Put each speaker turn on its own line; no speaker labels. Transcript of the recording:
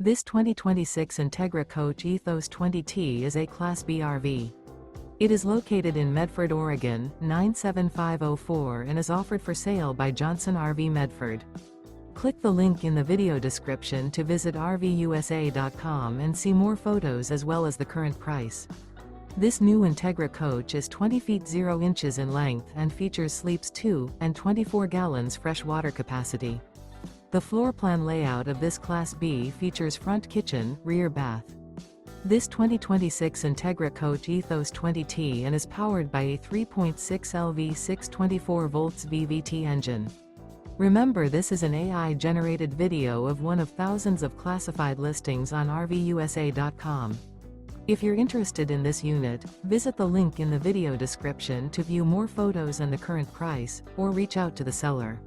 This 2026 Entegra Coach Ethos 20T is a Class B RV. It is located in Medford, Oregon, 97504 and is offered for sale by Johnson RV Medford. Click the link in the video description to visit RVUSA.com and see more photos as well as the current price. This new Entegra Coach is 20 feet 0 inches in length and features sleeps 2 and 24 gallons fresh water capacity. The floor plan layout of this Class B features front kitchen, rear bath. This 2026 Entegra Coach Ethos 20T and is powered by a 3.6 LV 624 volts VVT engine. Remember, this is an AI-generated video of one of thousands of classified listings on RVUSA.com. If you're interested in this unit, visit the link in the video description to view more photos and the current price, or reach out to the seller.